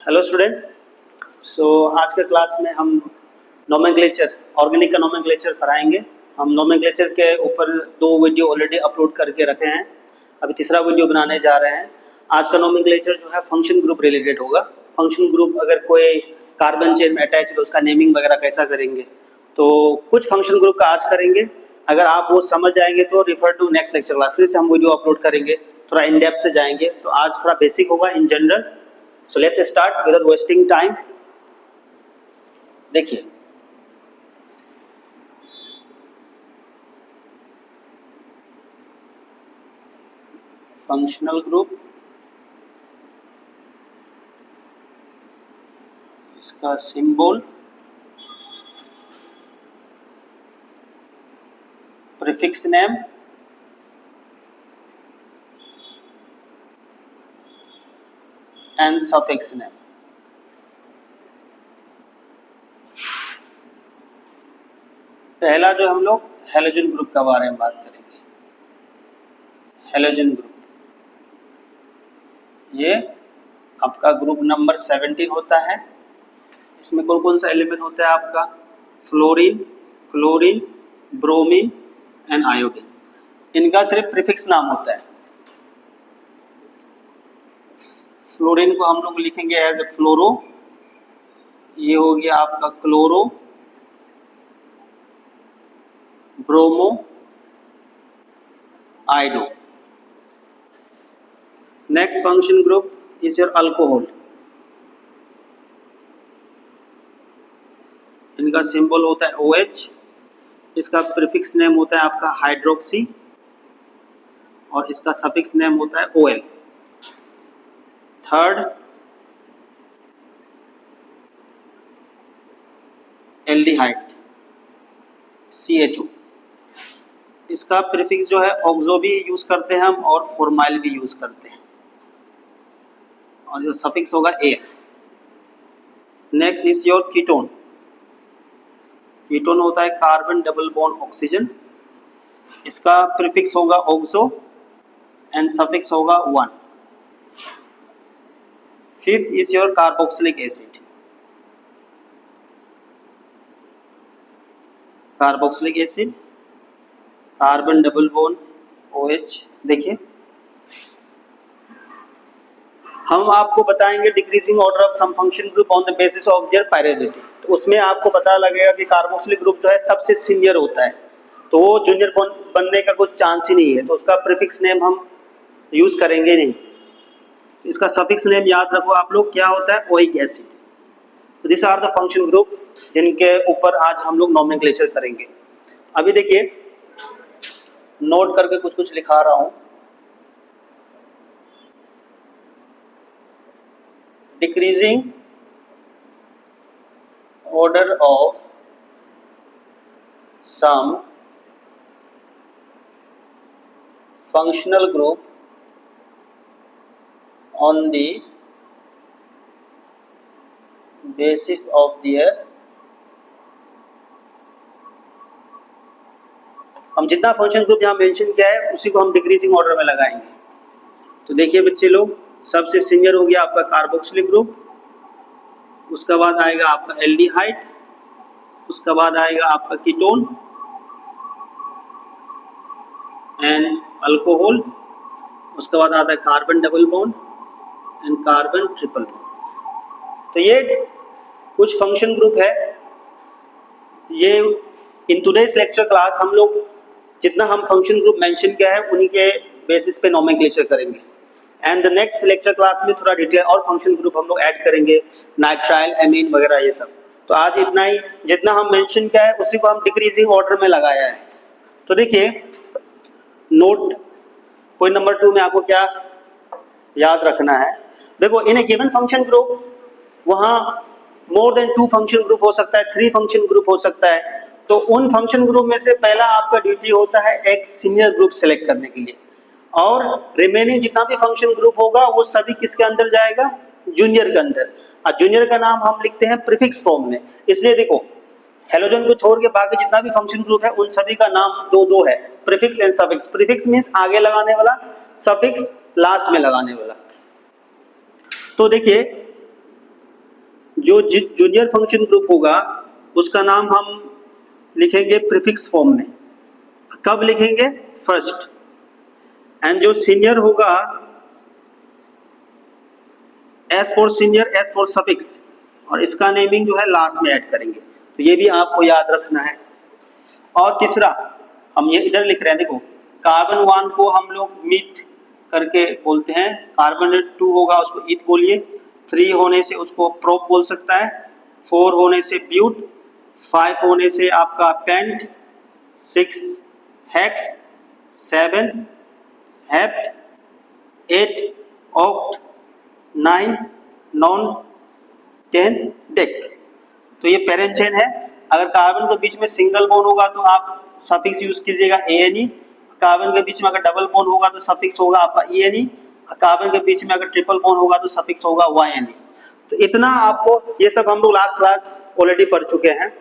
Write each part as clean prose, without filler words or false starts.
Hello student. आज के class में हम नोमेनक्लेचर ऑर्गेनिक का नोमेनक्लेचर पढ़ाएंगे। हम नोमेनक्लेचर के ऊपर 2 वीडियो ऑलरेडी अपलोड करके रखे हैं, अभी तीसरा वीडियो बनाने जा रहे हैं। आज का नोमेनक्लेचर जो है फंक्शन ग्रुप रिलेटेड होगा। फंक्शन ग्रुप अगर कोई कार्बन चेन में अटैच है तो उसका नेमिंग वगैरह कैसा करेंगे, तो कुछ फंक्शन ग्रुप का आज करेंगे। अगर आप वो समझ जाएंगे तो refer to next lecture class, फिर से हम वीडियो अपलोड करेंगे, थोड़ा इन डेप्थ जाएंगे। तो आज थोड़ा बेसिक होगा in general. So let's start without wasting time. देखिए, फंक्शनल ग्रुप, इसका symbol, prefix name, and suffix name. पहला जो हम लोग हेलोजन ग्रुप के बारे में बात करेंगे। हेलोजन ग्रुप ये आपका ग्रुप नंबर 17 होता है। इसमें कौन कौन सा एलिमेंट होता है आपका? Fluorine, chlorine, bromine and iodine. इनका सिर्फ प्रीफिक्स नाम होता है। फ्लोरीन को हम लोग लिखेंगे एज ए फ्लोरो, ये हो गया आपका chloro, bromo, iodo. Next function group is your alcohol. इनका सिंबल होता है OH। इसका प्रीफिक्स नेम होता है आपका हाइड्रोक्सी और इसका सफिक्स नेम होता है OL। Third aldehyde, CHO। इसका प्रीफिक्स जो है ऑक्सो भी यूज करते हैं हम और फॉर्माइल भी यूज करते हैं, और जो सफिक्स होगा A। Next is your ketone. Ketone होता है कार्बन डबल बॉन्ड ऑक्सीजन। इसका प्रीफिक्स होगा ऑक्सो एंड सफिक्स होगा 1। Fifth is your carboxylic acid. Carboxylic acid, carbon double bond OH। देखिए, हम आपको बताएंगे decreasing order of some function group on the basis of their priority. तो उसमें आपको पता लगेगा कि कार्बोक्सिलिक ग्रुप जो है सबसे सीनियर होता है, तो वो जूनियर बनने का कुछ चांस ही नहीं है, तो उसका प्रीफिक्स नेम हम यूज करेंगे नहीं। इसका सफिक्स नेम याद रखो आप लोग, क्या होता है? Oic acid. तो this are the function group जिनके ऊपर आज हम लोग नोमेनक्लेचर करेंगे। अभी देखिए, नोट करके कुछ कुछ लिखा रहा हूं। Decreasing order of some functional group on the basis of their, हम जितना फंक्शन ग्रुप यहाँ मेंशन किया है उसी को हम डिक्रीजिंग ऑर्डर में लगाएंगे। तो देखिए बच्चे लोग, सबसे सीनियर हो गया आपका कार्बोक्सिलिक ग्रुप, उसके बाद आएगा आपका एल्डिहाइड, उसके बाद आएगा आपका कीटोन एंड अल्कोहल, उसके बाद आता है carbon double bond and carbon triple bond. तो ये कुछ फंक्शन ग्रुप है। ये इन टुडेज लेक्चर क्लास हम लोग जितना हम फंक्शन ग्रुप मेंशन किया है उन्हीं के बेसिस पे नोमेनक्लेचर करेंगे, and the next lecture class में थोड़ा डिटेल और फंक्शन ग्रुप हम लोग ऐड करेंगे, नाइट्राइल, एमीन वगैरह ये सब। तो आज इतना ही, जितना हम मेंशन किया है उसी को हम डिक्रीजिंग ऑर्डर में लगाया है। तो देखिए, नोट पॉइंट नंबर 2 में आपको क्या याद रखना है? देखो, इन ए गिवन फंक्शन ग्रुप वहां मोर देन 2 फंक्शन ग्रुप हो सकता है, 3 फंक्शन ग्रुप हो सकता है। तो उन फंक्शन ग्रुप में से पहला आपका ड्यूटी होता है एक सीनियर ग्रुप सेलेक्ट करने के लिए, और रिमेनिंग जितना भी फंक्शन ग्रुप होगा वो सभी किसके अंदर जाएगा? जूनियर के अंदर। और जूनियर का नाम हम लिखते हैं प्रीफिक्स फॉर्म में। इसलिए देखो, हेलोजन को छोड़ के बाकी जितना भी फंक्शन ग्रुप है उन सभी का नाम 2-2 है, prefix and suffix. Prefix means आगे लगाने वाला, सफिक्स लास्ट में लगाने वाला। तो देखिए, जो जूनियर फंक्शन ग्रुप होगा उसका नाम हम लिखेंगे प्रीफिक्स फॉर्म में। कब लिखेंगे? फर्स्ट। एंड जो सीनियर होगा S for senior, S for suffix, और इसका नेमिंग जो है लास्ट में ऐड करेंगे। तो ये भी आपको याद रखना है। और तीसरा हम ये इधर लिख रहे हैं, देखो कार्बन 1 को हम लोग मीथ करके बोलते हैं, कार्बन 2 होगा उसको ईथ बोलिए, 3 होने से उसको प्रोप बोल सकता है, 4 होने से ब्यूट, 5 होने से आपका pent, 6 hex, 7 hept, 8 oct, 9 non, 10 dec. तो ये पेरेंट चेन है। अगर कार्बन के बीच में सिंगल बॉन्ड होगा तो आप सफिक्स यूज कीजिएगा ANE, कार्बन के बीच में अगर डबल बॉन्ड होगा तो सफिक्स होगा आपका ENE, कार्बन के बीच में अगर ट्रिपल बॉन्ड होगा तो सफिक्स होगा YNE। तो इतना आपको, ये सब हम लोग लास्ट क्लास ऑलरेडी पढ़ चुके हैं,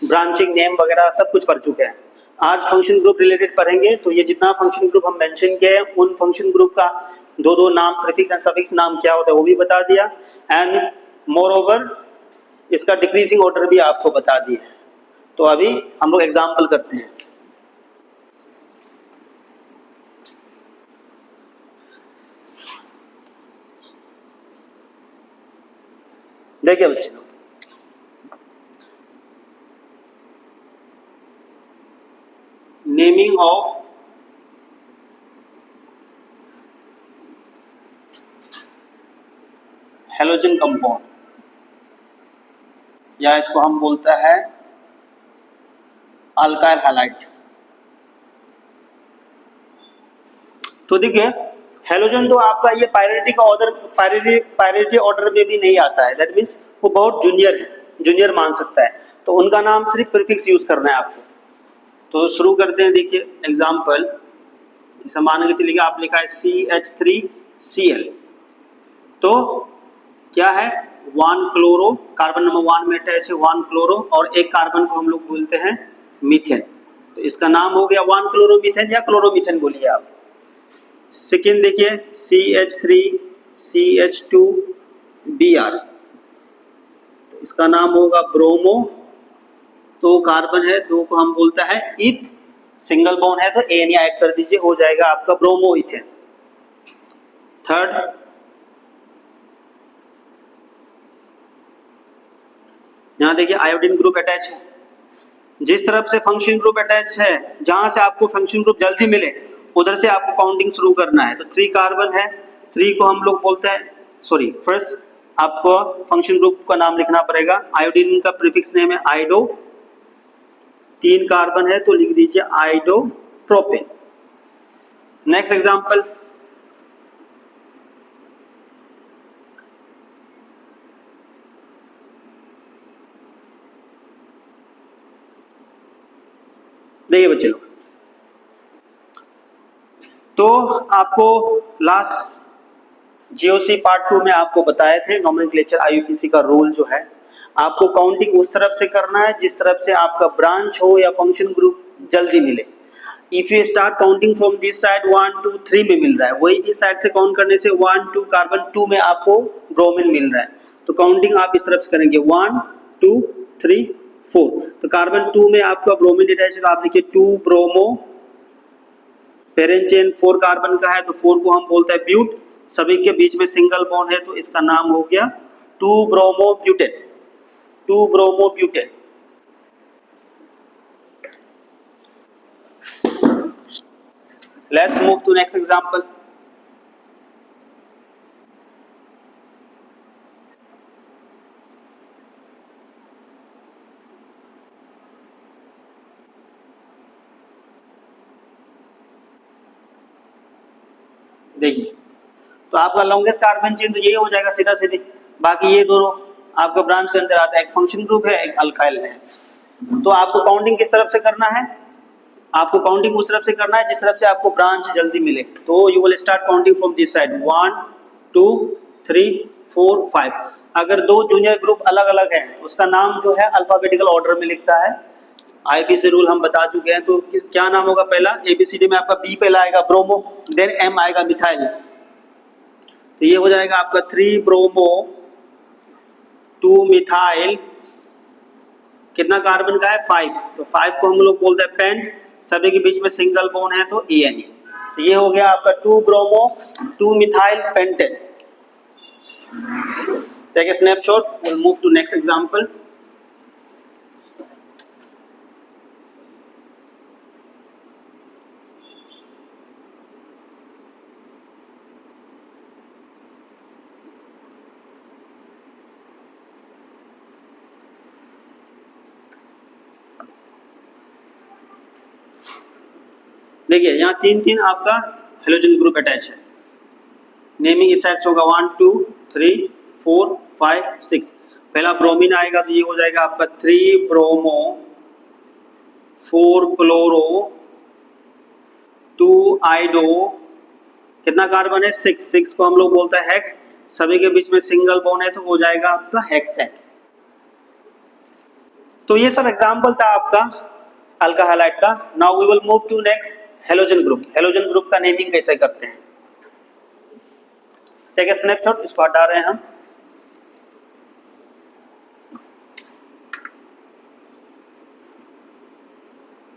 ब्रांचिंग नेम वगैरह सब कुछ पढ़ चुके हैं। आज फंक्शन ग्रुप रिलेटेड पढ़ेंगे। तो ये जितना फंक्शन ग्रुप हम मेंशन किए हैं उन फंक्शन ग्रुप का दो नाम, प्रीफिक्स एंड सफिक्स नाम क्या होता है वो भी बता दिया, एंड मोर ओवर इसका डिक्रीजिंग ऑर्डर भी आपको बता दिए हैं। तो अभी हम लोग एग्जाम्पल करते हैं। देखिए बच्चे लोग, नेमिंग ऑफ हेलोजन कंपाउंड, या इसको हम बोलता है अल्काइल हैलाइड। तो देखिए हेलोजन तो आपका ये पायरिटी का ऑर्डर, पायरिटी ऑर्डर में भी नहीं आता है, दैट मीन्स वो बहुत जूनियर है, जूनियर मान सकता है। तो उनका नाम सिर्फ प्रीफिक्स यूज करना है आपको। तो शुरू करते हैं। देखिए एग्जाम्पल, जैसे मान के चलिए आप लिखा है CH3Cl, तो क्या है 1 क्लोरो, कार्बन नंबर 1 में अटैच है 1 क्लोरो, और एक कार्बन को हम लोग बोलते हैं मीथेन। तो इसका नाम हो गया 1 क्लोरोमीथेन या क्लोरोमीथेन बोलिए आप। सेकेंड देखिए CH3CH2Br, तो इसका नाम होगा ब्रोमो, तो कार्बन है 2 को हम बोलता है ईथ, सिंगल बॉन्ड है तो ANE ऐड कर दीजिए, हो जाएगा आपका ब्रोमो इथेन। थर्ड यहाँ देखिए आयोडीन ग्रुप अटैच है। जिस तरफ से फंक्शन ग्रुप अटैच है, जहां से आपको फंक्शन ग्रुप जल्दी मिले उधर से आपको काउंटिंग शुरू करना है। तो 3 कार्बन है, 3 को हम लोग बोलते हैं, सॉरी फर्स्ट आपको फंक्शन ग्रुप का नाम लिखना पड़ेगा। आयोडीन का प्रीफिक्स नेम है आइडो, 3 कार्बन है तो लिख दीजिए आइडो प्रोपेन। नेक्स्ट एग्जांपल, देखिए बच्चे लोग, तो आपको लास्ट जीओसी पार्ट 2 में आपको बताए थे नोमेनक्लेचर IUPAC का रूल जो है, आपको काउंटिंग उस तरफ से करना है जिस तरफ से आपका ब्रांच हो या फंक्शन ग्रुप जल्दी मिले। If you start counting from this side 1 2 3 में मिल रहा है, वही इस साइड से काउंट करने से 1 2 कार्बन 2 में आपको ब्रोमीन मिल रहा है, तो काउंटिंग आप इस तरफ से करेंगे 1 2 3 4। तो कार्बन 2 में आपका ब्रोमीन अटैच है तो आप देखिए 2 ब्रोमो, पेरेंट चेन 4 कार्बन का है तो 4 को हम बोलते हैं ब्यूट, सभी के बीच में सिंगल बॉन्ड है तो इसका नाम हो गया 2 bromo butane, 2 bromo butane. Let's move to next example. देखिए तो आपका लॉन्गेस्ट कार्बन चेन तो यही हो जाएगा सीधा सीधे, बाकी ये दोनों आपका ब्रांच के अंदर आता है, एक फंक्शन ग्रुप है एक अल्काइल है। तो आपको काउंटिंग किस तरफ से करना है, आपको काउंटिंग उस तरफ से करना है जिस तरफ से आपको ब्रांच जल्दी मिले। तो you will start counting from this side 1 2 3 4 5। अगर 2 जूनियर ग्रुप अलग अलग हैं उसका नाम जो है अल्फाबेटिकल ऑर्डर में लिखता है, IUPAC रूल हम बता चुके हैं। तो क्या नाम होगा, पहला ABCD में आपका B पहला आएगा ब्रोमो, देन M आएगा मिथाइल, तो ये हो जाएगा आपका 3 ब्रोमो 2 मिथाइल, कितना कार्बन का है 5, तो 5 को हम लोग बोलते हैं पेंट, सभी के बीच में सिंगल बॉन्ड है तो ANE। तो ये हो गया आपका 2 bromo 2 methyl pentane. Take a snapshot, we'll move to next example। देखिए यहाँ तीन आपका हेलोजन ग्रुप अटैच है। नेमिंग इस साइड से होगा 1 2 3 4 5 6। पहला ब्रोमीन आएगा तो ये हो जाएगा आपका 3 ब्रोमो 4 क्लोरो 2 आइडो, कितना कार्बन है 6 को हम लोग बोलते हैं हेक्स, सभी के बीच में सिंगल बॉन्ड है तो हो जाएगा आपका हेक्सेन। तो ये सब एग्जाम्पल था आपका अल्कोहल का। Now we will move to next halogen group. Halogen group का नेमिंग कैसे करते हैं, टेक ए स्नैपशॉट, इसको हटा रहे हैं हम।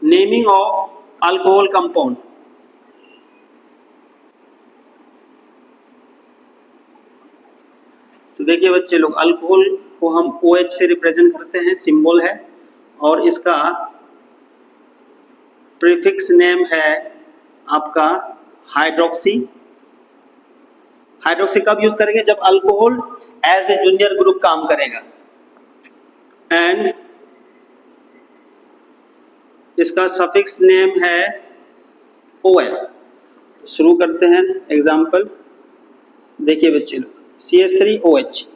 Naming of alcohol compound. तो देखिए बच्चे लोग, अल्कोहल को हम OH से रिप्रेजेंट करते हैं, सिंबल है, और इसका प्रीफिक्स नेम है आपका हाइड्रोक्सी। हाइड्रोक्सी कब यूज करेंगे, जब alcohol as a junior group काम करेगा। एंड इसका सफिक्स नेम है OL। शुरू करते हैं एग्जाम्पल। देखिए बच्चे लोग, CH3OH,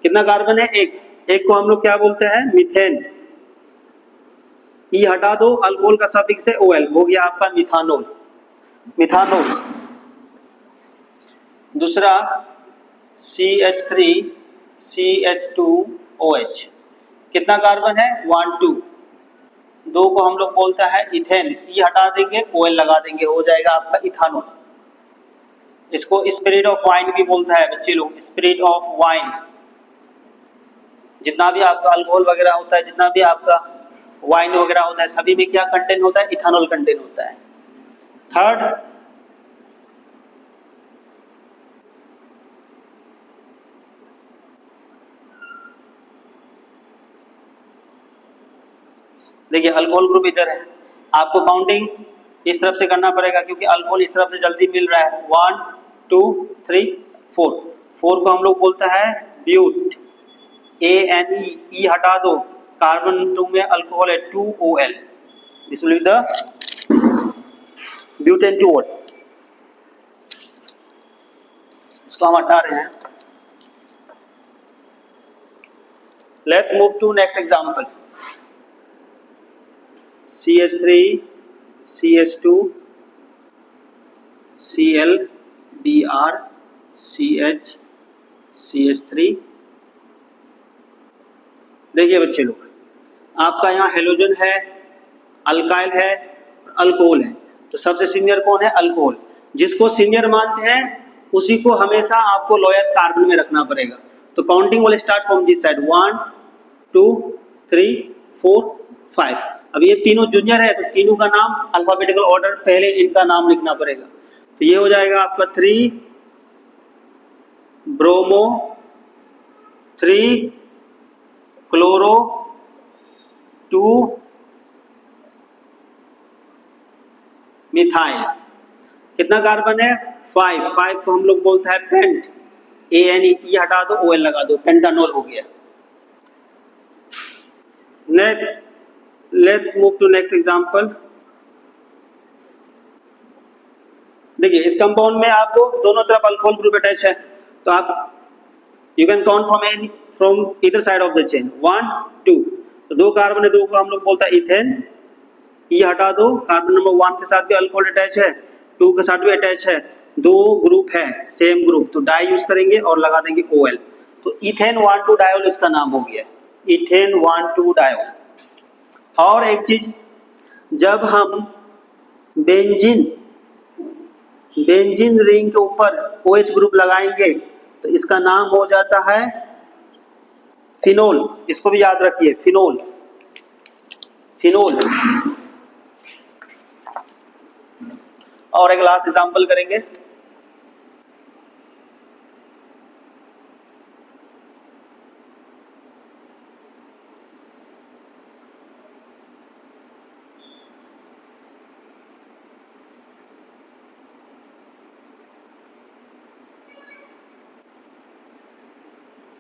कितना कार्बन है एक को हम लोग क्या बोलते हैं मीथेन। ई हटा दो, अल्कोहल का सफिक्स है OL, हो गया आपका मिथानोल। मिथानोल। दूसरा CH3CH2OH, कितना कार्बन है 1 2। दो को हम लोग बोलता है इथेन, ई हटा देंगे OL लगा देंगे, हो जाएगा आपका इथानोल। इसको स्पिरिट ऑफ वाइन भी बोलता है बच्चे लोग, स्पिरिट ऑफ वाइन। जितना भी आपका अल्कोहल वगैरह होता है, जितना भी आपका वाइन वगैरह होता है, सभी में क्या कंटेंट होता है, इथानॉल कंटेंट होता है। थर्ड देखिए अल्कोहल ग्रुप इधर है, आपको काउंटिंग इस तरफ से करना पड़ेगा क्योंकि अल्कोहल इस तरफ से जल्दी मिल रहा है। 1 2 3 4, 4 को हम लोग बोलता है ब्यूट, ANE, ई हटा दो, कार्बन 2 में अल्कोहल है 2OL, this will be the butane 2OL। इसको हम हटा रहे हैं। Let's move to next example. CH3 CH2 Cl Br CH CH3। देखिए बच्चे लोग, आपका यहाँ हेलोजन है, अल्काइल है, अल्कोहल है, तो सबसे सीनियर कौन है, अल्कोहल। जिसको सीनियर मानते हैं उसी को हमेशा आपको लोएस्ट कार्बन में रखना पड़ेगा। तो counting will start from this side, 1 2 3 4 5। अब ये तीनों जूनियर है तो तीनों का नाम अल्फाबेटिकल ऑर्डर, पहले इनका नाम लिखना पड़ेगा। तो ये हो जाएगा आपका 3 ब्रोमो 3 क्लोरो 2 मिथाइल, कितना कार्बन है 5 को हम लोग बोलता है पेंट, ANE, ई हटा दो OL लगा दो, पेंटानोल हो गया। Let's move to next example. देखिए इस कंपाउंड में आपको दोनों तरफ अल्कोहल ग्रुप अटैच है, तो आप you can count from either side of the chain, 1 2। तो दो कार्बन है, दो को हम लोग बोलता है इथेन, ई हटा दो, कार्बन नंबर 1 के साथ भी अल्कोहल अटैच है, 2 के साथ भी अटैच है, दो ग्रुप है सेम ग्रुप, तो डाई यूज करेंगे और लगा देंगे OL, तो इथेन 1,2 डायोल इसका नाम हो गया, इथेन 1,2 डायोल। और एक चीज, जब हम बेंजीन रिंग के ऊपर OH ग्रुप लगाएंगे तो इसका नाम हो जाता है फिनोल, इसको भी याद रखिए, फिनोल, फिनोल। और एक लास्ट एग्जांपल करेंगे।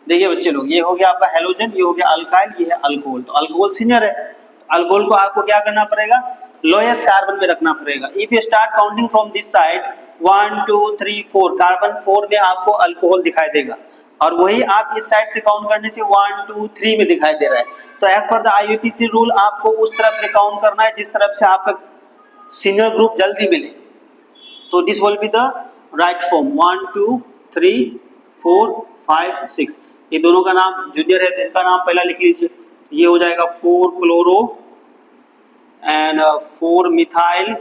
देखिए बच्चे लोग, ये हो गया आपका हेलोजन, ये हो गया अल्काइल, ये है अल्कोहल। तो अल्कोहल सीनियर है, अल्कोहल को आपको क्या करना पड़ेगा, लोएस्ट कार्बन में रखना पड़ेगा। If you start counting from this side 1 2 3 4, carbon 4 में आपको अल्कोहल दिखाई देगा, और वही आप इस साइड से काउंट करने से 1 2 3 में दिखाई दे रहा है। तो as per the IUPAC rule आपको उस तरफ से काउंट करना है जिस तरफ से आपका सीनियर ग्रुप जल्दी मिले। तो this will be the right form 1 2 3 4 5 6। ये दोनों का नाम जूनियर है, इनका नाम पहला लिख लीजिए। ये हो जाएगा 4 क्लोरो एंड 4 मिथाइल,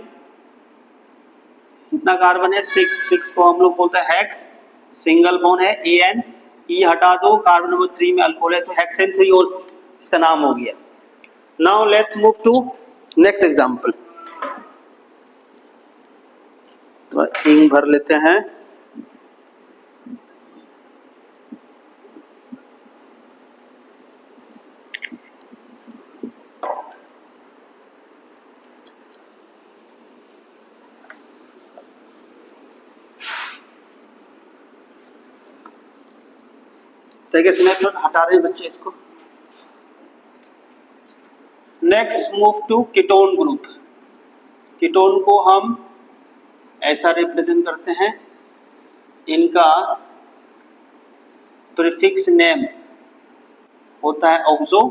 कितना कार्बन है 6, 6 को हम लोग बोलते हैं हेक्स, सिंगल बॉन्ड है एन, ई हटा दो, कार्बन नंबर 3 में अल्कोहल है, तो हेक्सेन 3 और इसका नाम हो गया। Now let's move to next example. तो इंक भर लेते हैं। देखिए स्नैपशॉट हटा रहे हैं बच्चे इसको। Next move to ketone group. Ketone को हम ऐसा रिप्रेजेंट करते हैं, इनका प्रीफिक्स नेम होता है ऑक्सो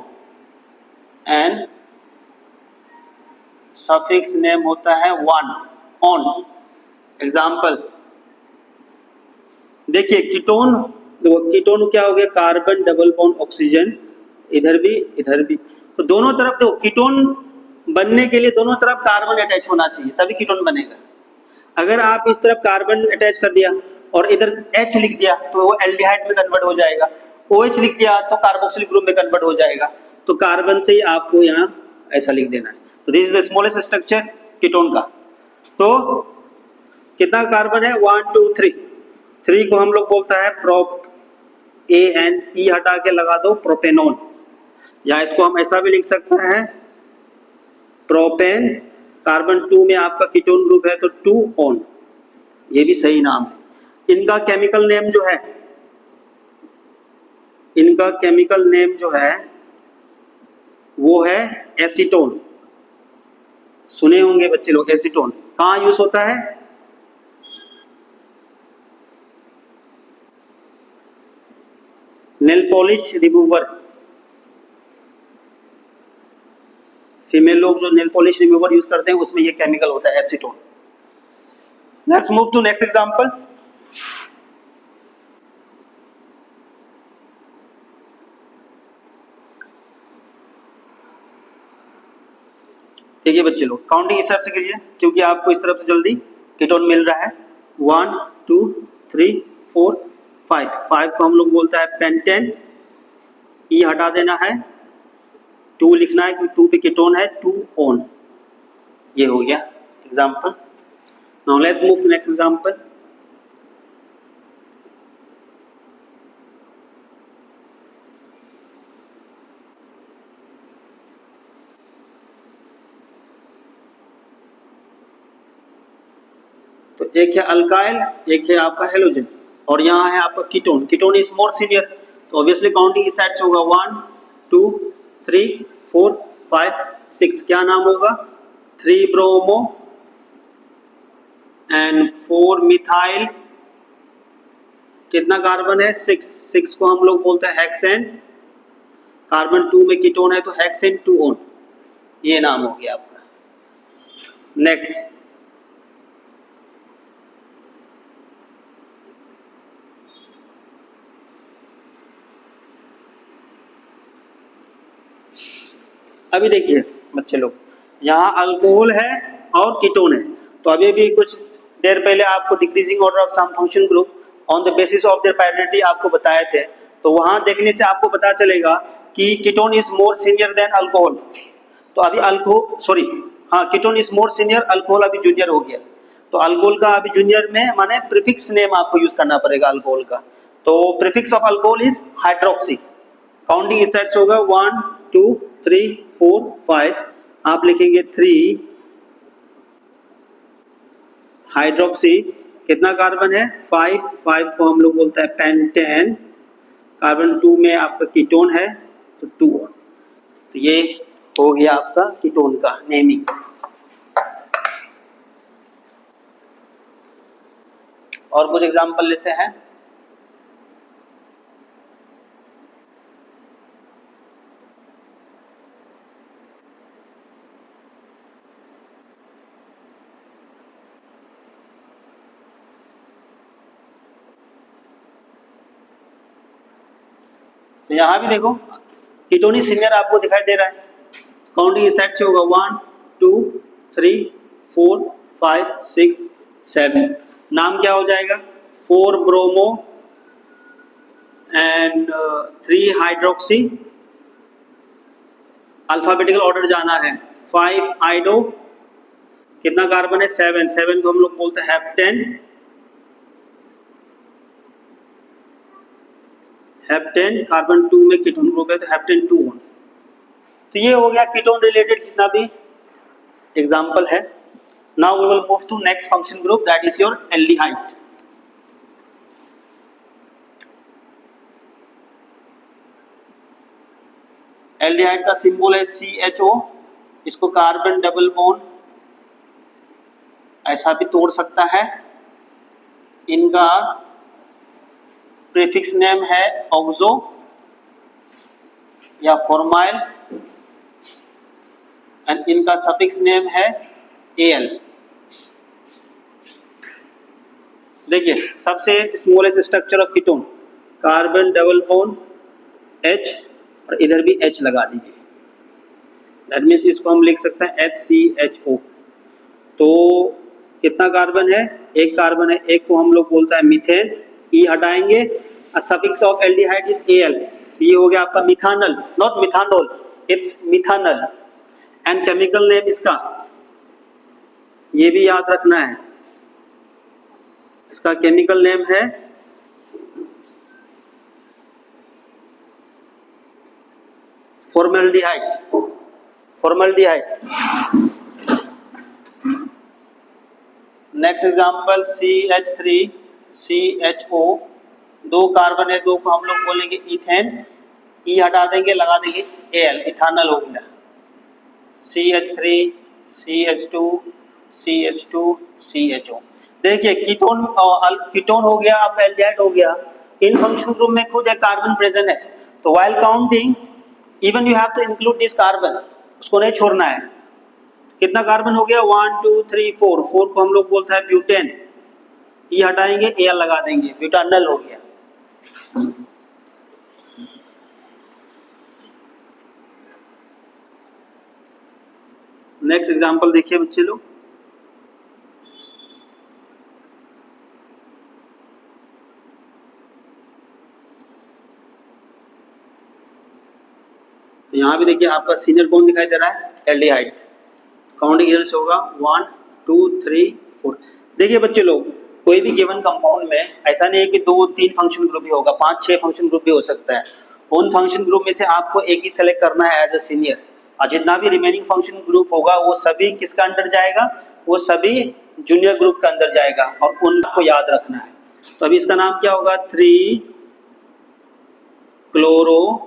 एंड सफिक्स नेम होता है वन, ऑन। एग्जाम्पल देखिए, कीटोन, कीटोन क्या हो गया, कार्बन डबल बॉन्ड ऑक्सीजन, इधर भी। तो दोनों तरफ देखो, कीटोन बनने के लिए दोनों तरफ कार्बन अटैच होना चाहिए तभी कीटोन बनेगा। अगर आप इस तरफ कार्बन अटैच कर दिया और इधर H लिख दिया तो वो एल्डिहाइड में कन्वर्ट हो जाएगा, OH लिख दिया तो कार्बोक्सिल ग्रुप में कन्वर्ट हो जाएगा। तो कार्बन से ही आपको यहाँ ऐसा लिख देना है। तो this is the smallest structure ketone का। तो कितना कार्बन है 1 2 3, 3 को हम लोग बोलता है प्रोप, AN, P हटा के लगा दो प्रोपेनॉन, या इसको हम ऐसा भी लिख सकते हैं प्रोपेन। कार्बन 2 में आपका कीटोन ग्रुप है तो 2 ऑन, ये भी सही नाम है। इनका केमिकल नेम जो है, इनका केमिकल नेम जो है वो है एसीटोन। सुने होंगे बच्चे लोग एसीटोन, कहाँ यूज होता है, नेल पॉलिश रिमूवर। फीमेल लोग जो नेल पॉलिश रिमूवर यूज करते हैं उसमें ये केमिकल होता है acetone. Let's move to next example. देखिए बच्चे लोग, काउंटिंग इस तरफ से कीजिए क्योंकि आपको इस तरफ से जल्दी कीटोन मिल रहा है। 1 2 3 4 5, 5 को हम लोग बोलता है पेंटेन, ई हटा देना है, 2 लिखना है क्योंकि 2 पे कीटोन है, 2 ऑन। ये हो गया example. Now let's move to next example. तो एक है अल्काइल, एक है आपका हेलोजन, और यहाँ है आपका ketone. Ketone is more senior, तो ऑब्वियसली काउंटिंग इस साइड से होगा 1 2 3 4 5 6। क्या नाम होगा, 3 ब्रोमो एंड 4 मिथाइल, कितना कार्बन है 6, 6 को हम लोग बोलते हैं हेक्सेन, कार्बन 2 में कीटोन है तो हेक्सेन 2 ऑन। ये नाम हो गया आपका। नेक्स्ट अभी देखिए बच्चे लोग, यहाँ अल्कोहल है और कीटोन है। तो अभी भी कुछ देर पहले आपको decreasing order of some function group on the basis of their priority आपको बताए थे। तो वहां देखने से आपको पता चलेगा कि ketone is more senior then alcohol. तो अभी ketone is more senior, alcohol अभी जूनियर हो गया। तो अल्कोहल का अभी जूनियर में माने प्रीफिक्स नेम आपको यूज करना पड़ेगा अल्कोहल का। तो prefix of alcohol is hydroxy. Counting इस साइड से होगा 1 2 3 4 5, आप लिखेंगे 3 हाइड्रोक्सी। कितना कार्बन है? 5 को हम लोग बोलते हैं पेंटेन। कार्बन 2 में आपका कीटोन है तो 2। तो ये हो गया आपका कीटोन का नेमिंग। और कुछ एग्जांपल लेते हैं। तो यहाँ भी देखो कीटोनी सीनियर आपको दिखाई दे रहा है। काउंटिंग इस साइड से होगा 1 2 3 4 5 6 7। नाम क्या हो जाएगा? 4 bromo and 3 hydroxy. Alphabetical order जाना है। 5 आइडो, कितना कार्बन है? 7 को हम लोग बोलते हैं हेप्टेन। कार्बन 2 में कीटोन ग्रुप है तो हेप्टेन 2। तो ये हो गया कीटोन रिलेटेड जितना भी एग्जांपल है। Now we will move to next function group, that is your aldehyde. Aldehyde का सिंबल है CHO। इसको कार्बन डबल बॉन्ड ऐसा भी तोड़ सकता है। इनका प्रीफिक्स नेम है ऑक्सो या फॉर्माइल एंड इनका सफिक्स नेम है Al। देखिए सबसे smallest structure of ketone, carbon double bond H और इधर भी H लगा दीजिए। दैट मीन्स इसको हम लिख सकते हैं HCHO। तो कितना कार्बन है? एक कार्बन है, एक को हम लोग बोलता है मीथेन। ई हटाएंगे, suffix of aldehyde is Al। ये हो गया आपका methanol, not methanol, it's methanol. And chemical name इसका ये भी याद रखना है, इसका केमिकल नेम है formaldehyde. Next example CH3CHO। 2 carbon है, 2 को हम लोग बोलेंगे इथेन। ई हटा देंगे, लगा देंगे Al, इथानल हो गया। CH3 CH2 CH2 CHO। देखिए कीटोन हो गया आपका, एल्डिहाइड हो गया। इन फंक्शन ग्रुप में खुद एक कार्बन प्रेजेंट है, तो while counting even you have to include this carbon, उसको नहीं छोड़ना है। कितना कार्बन हो गया? 1 2 3 4। 4 को हम लोग बोलते हैं ब्यूटेन। ई हटाएंगे, Al लगा देंगे, ब्यूटानल हो गया। नेक्स्ट एग्जांपल देखिए बच्चे लोग। तो यहाँ भी देखिए आपका सीनियर कौन दिखाई दे रहा है? एल्डिहाइड। काउंटिंग इधर से होगा 1 2 3 4। देखिए बच्चे लोग कोई भी गिवन कंपाउंड में ऐसा नहीं है कि 2-3 फंक्शन ग्रुप ही होगा, 5-6 फंक्शन ग्रुप भी हो सकता है। उन फंक्शन ग्रुप में से आपको एक ही सेलेक्ट करना है एज ए सीनियर, और जितना भी रिमेनिंग फंक्शन ग्रुप होगा वो सभी किसका अंडर जाएगा? वो सभी जूनियर ग्रुप का अंदर जाएगा और उनको याद रखना है। तो अभी इसका नाम क्या होगा? 3 क्लोरो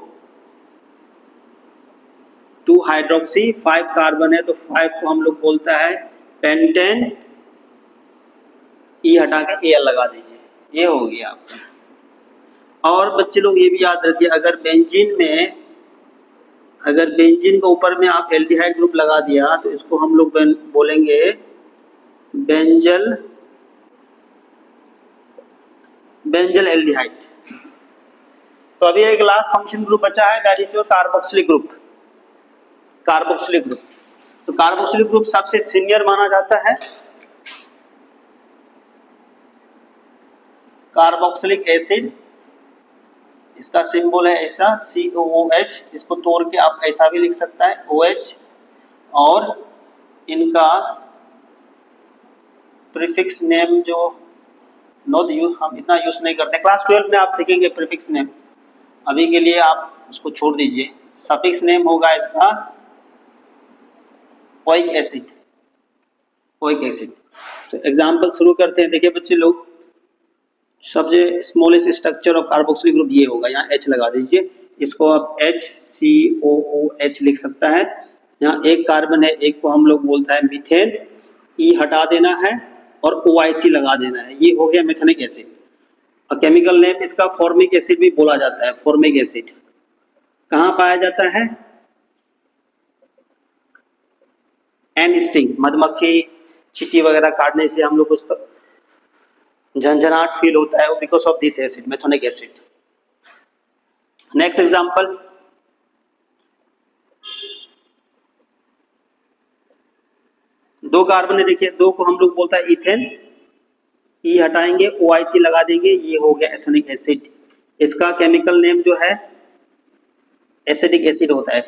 2 हाइड्रोक्सी। 5 कार्बन है तो 5 को हम लोग बोलता है पेंटेन। ई हटा के Al लगा दीजिए, ये हो गया आपका। और बच्चे लोग ये भी याद रखिए, अगर बेंजीन के ऊपर में आप एल्डिहाइड ग्रुप लगा दिया तो इसको हम लोग बोलेंगे बेंजल एल्डिहाइड। तो अभी एक लास्ट फंक्शन ग्रुप बचा है, that is your carboxylic group. तो कार्बोक्सिलिक ग्रुप सबसे सीनियर माना जाता है। कार्बोक्सिलिक एसिड इसका सिंबल है ऐसा COOH, इसको तोड़ के आप ऐसा भी लिख सकता है OH, और इनका प्रीफिक्स नेम जो हम इतना यूज नहीं करते, क्लास 12 में आप सीखेंगे प्रीफिक्स नेम, अभी के लिए आप उसको छोड़ दीजिए। सफिक्स नेम होगा इसका ओइक एसिड, ओइक एसिड। तो एग्जाम्पल शुरू करते हैं। देखिए बच्चे लोग, सबसे smallest structure of carboxylic group ये होगा, यहाँ H लगा दीजिए, इसको आप HCOOH लिख सकता है। यहाँ एक कार्बन है, एक को हम लोग बोलता है मीथेन, E हटा देना है और OIC लगा देना है, ये हो गया मेथेनिक एसिड। और केमिकल नेम इसका फॉर्मिक एसिड भी बोला जाता है। फॉर्मिक एसिड कहाँ पाया जाता है? एंड स्टिंग, मधुमक्खी चींटी वगैरह काटने से हम लोग को झंझनाहट फील होता है, because of this acid, methanoic acid. Next example, दो कार्बन है, देखिए दो को हम लोग बोलता है इथेन, ई हटाएंगे OIC लगा देंगे, ये हो गया एथेनिक एसिड। इसका केमिकल नेम जो है एसिडिक एसिड होता है।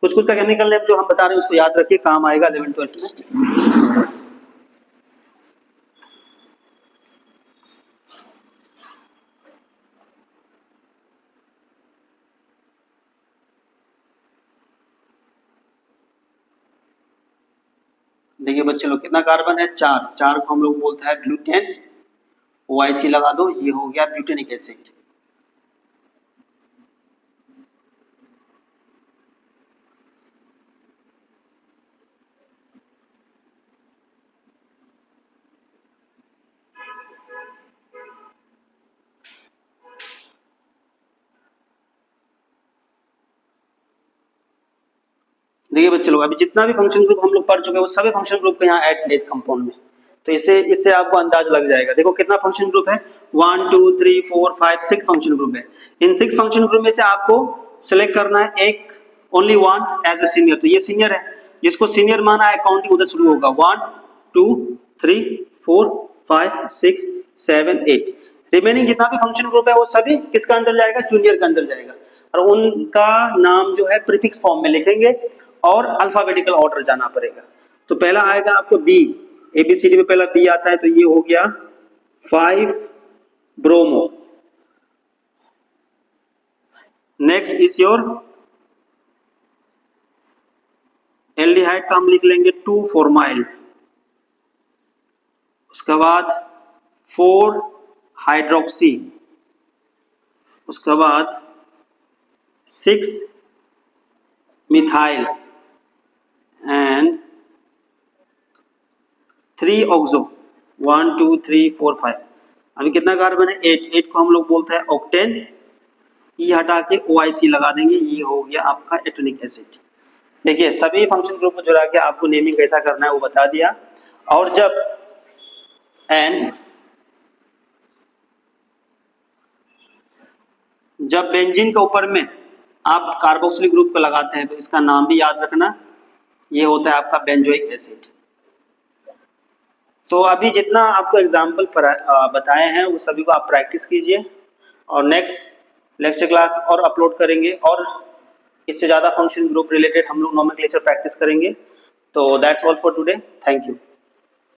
कुछ कुछ का केमिकल नेम जो हम बता रहे हैं उसको याद रखिए, काम आएगा 11th-12th में। देखिए बच्चे लोग, कितना कार्बन है? 4। 4 को हम लोग बोलते हैं ब्यूटेन, OIC लगा दो, ये हो गया ब्यूटेनिक एसिड। देखिए बच्चे लोग, अभी जितना भी फंक्शन ग्रुप हम लोग पढ़ चुके हैं वो सभी फंक्शन ग्रुप को यहाँ ऐड है इस कंपाउंड में, तो इससे आपको अंदाज लग जाएगा। देखो कितना फंक्शन ग्रुप है, 1 2 3 4 5 6 फंक्शन ग्रुप है। इन 6 फंक्शन ग्रुप में से आपको सिलेक्ट करना है एक, only one as a senior. तो ये सीनियर है, जिसको सीनियर माना है काउंटिंग उधर शुरू होगा, 1 2 3 4 5 6 7 8। रिमेनिंग जितना भी फंक्शन ग्रुप है वो सभी किसका अंदर जाएगा? जूनियर का अंदर जाएगा, और उनका नाम जो है प्रीफिक्स फॉर्म में लिखेंगे और अल्फाबेटिकल ऑर्डर जाना पड़ेगा। तो पहला आएगा आपको बी, ABCD में पहला बी आता है, तो ये हो गया 5 bromo. Next is your aldehyde का हम लिख लेंगे 2 फॉर्माइल, उसके बाद 4 हाइड्रोक्सी, उसके बाद 6 मिथाइल एंड 3 ऑक्सो। 1 2 3 4 5। अभी कितना कार्बन है? 8। 8 को हम लोग बोलते हैं ऑक्टेन, ई हटा के OIC लगा देंगे, ये हो गया आपका एटोनिक एसिड। देखिए सभी फंक्शन ग्रुप को जुड़ा के आपको नेमिंग कैसा करना है वो बता दिया। और जब बेंजीन के ऊपर में आप कार्बोक्सिलिक ग्रुप को लगाते हैं तो इसका नाम भी याद रखना, ये होता है आपका बेंजोइक एसिड। तो अभी जितना आपको एग्जाम्पल बताए हैं वो सभी को आप प्रैक्टिस कीजिए, और नेक्स्ट लेक्चर क्लास और अपलोड करेंगे, और इससे ज़्यादा फंक्शन ग्रुप रिलेटेड हम लोग नोमेनक्लेचर प्रैक्टिस करेंगे। तो that's all for today, thank you.